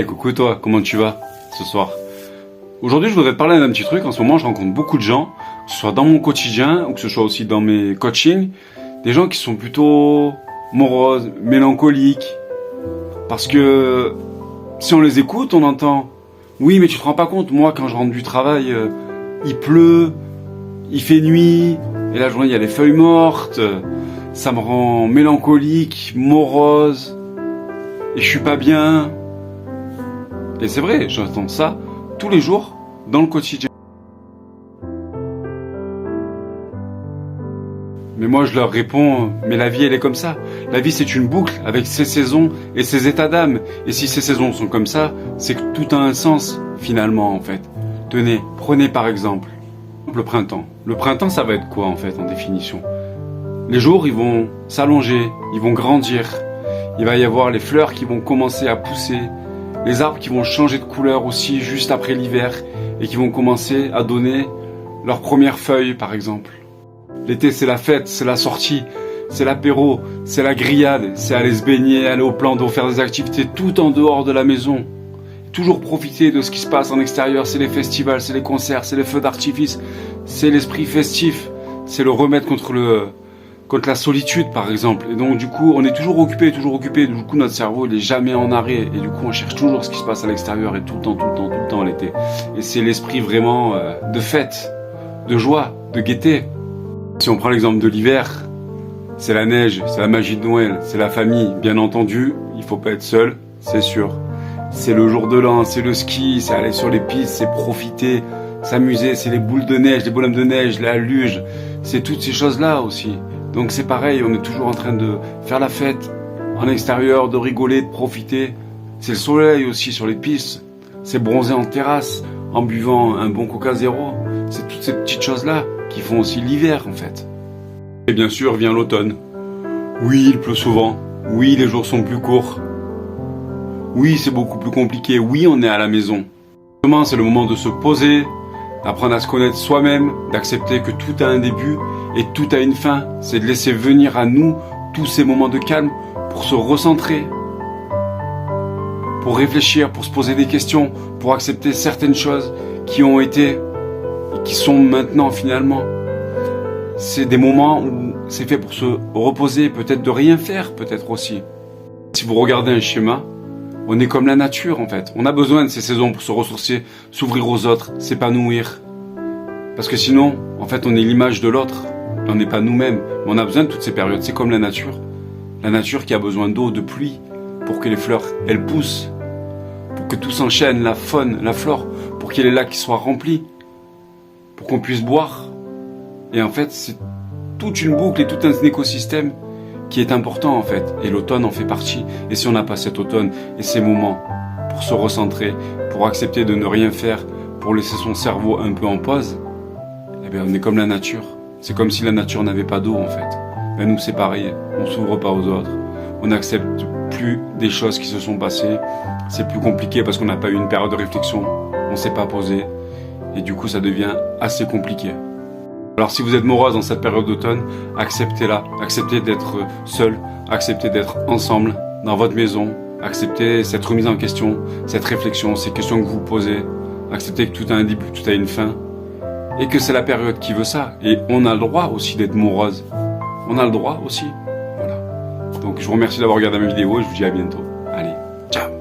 Coucou toi, comment tu vas ce soir? Aujourd'hui, je voudrais te parler d'un petit truc. En ce moment, je rencontre beaucoup de gens, que ce soit dans mon quotidien ou que ce soit aussi dans mes coachings, des gens qui sont plutôt moroses, mélancoliques. Parce que si on les écoute, on entend « Oui, mais tu te rends pas compte, moi, quand je rentre du travail, il pleut, il fait nuit, et la journée, il y a les feuilles mortes, ça me rend mélancolique, morose, et je suis pas bien. » Et c'est vrai, j'entends ça tous les jours dans le quotidien. Mais moi je leur réponds, mais la vie elle est comme ça. La vie c'est une boucle avec ses saisons et ses états d'âme. Et si ces saisons sont comme ça, c'est que tout a un sens finalement en fait. Tenez, prenez par exemple le printemps. Le printemps ça va être quoi en fait en définition? Les jours ils vont s'allonger, ils vont grandir. Il va y avoir les fleurs qui vont commencer à pousser. Les arbres qui vont changer de couleur aussi juste après l'hiver et qui vont commencer à donner leurs premières feuilles par exemple. L'été c'est la fête, c'est la sortie, c'est l'apéro, c'est la grillade, c'est aller se baigner, aller au plan d'eau, faire des activités tout en dehors de la maison. Toujours profiter de ce qui se passe en extérieur, c'est les festivals, c'est les concerts, c'est les feux d'artifice, c'est l'esprit festif, c'est le remède contre la solitude par exemple. Et donc du coup on est toujours occupé, du coup notre cerveau il est jamais en arrêt et du coup on cherche toujours ce qui se passe à l'extérieur et tout le temps l'été. Et c'est l'esprit vraiment de fête, de joie, de gaieté. Si on prend l'exemple de l'hiver, c'est la neige, c'est la magie de Noël, c'est la famille, bien entendu, il faut pas être seul, c'est sûr. C'est le jour de l'an, c'est le ski, c'est aller sur les pistes, c'est profiter, s'amuser, c'est les boules de neige, les bonhommes de neige, la luge, c'est toutes ces choses-là aussi. Donc c'est pareil, on est toujours en train de faire la fête en extérieur, de rigoler, de profiter. C'est le soleil aussi sur les pistes, c'est bronzer en terrasse en buvant un bon Coca Zéro. C'est toutes ces petites choses-là qui font aussi l'hiver en fait. Et bien sûr vient l'automne. Oui, il pleut souvent. Oui, les jours sont plus courts. Oui, c'est beaucoup plus compliqué. Oui, on est à la maison. Justement, c'est le moment de se poser, d'apprendre à se connaître soi-même, d'accepter que tout a un début et tout a une fin. C'est de laisser venir à nous tous ces moments de calme pour se recentrer, pour réfléchir, pour se poser des questions, pour accepter certaines choses qui ont été et qui sont maintenant finalement. C'est des moments où c'est fait pour se reposer, peut-être de rien faire, peut-être aussi. Si vous regardez un schéma, on est comme la nature en fait. On a besoin de ces saisons pour se ressourcer, s'ouvrir aux autres, s'épanouir. Parce que sinon, en fait, on est l'image de l'autre. On n'est pas nous-mêmes. Mais on a besoin de toutes ces périodes. C'est comme la nature. La nature qui a besoin d'eau, de pluie, pour que les fleurs, elles poussent. Pour que tout s'enchaîne, la faune, la flore. Pour qu'il y ait les lacs qui soient remplis. Pour qu'on puisse boire. Et en fait, c'est toute une boucle et tout un écosystème qui est important en fait. Et l'automne en fait partie. Et si on n'a pas cet automne et ces moments pour se recentrer, pour accepter de ne rien faire, pour laisser son cerveau un peu en pause, eh bien on est comme la nature. C'est comme si la nature n'avait pas d'eau en fait. Ben nous c'est pareil, on s'ouvre pas aux autres. On n'accepte plus des choses qui se sont passées. C'est plus compliqué parce qu'on n'a pas eu une période de réflexion. On s'est pas posé. Et du coup ça devient assez compliqué. Alors si vous êtes morose dans cette période d'automne, acceptez-la, acceptez d'être seul, acceptez d'être ensemble dans votre maison, acceptez cette remise en question, cette réflexion, ces questions que vous posez, acceptez que tout a un début, tout a une fin, et que c'est la période qui veut ça. Et on a le droit aussi d'être morose, on a le droit aussi. Voilà. Donc je vous remercie d'avoir regardé ma vidéo et je vous dis à bientôt. Allez, ciao!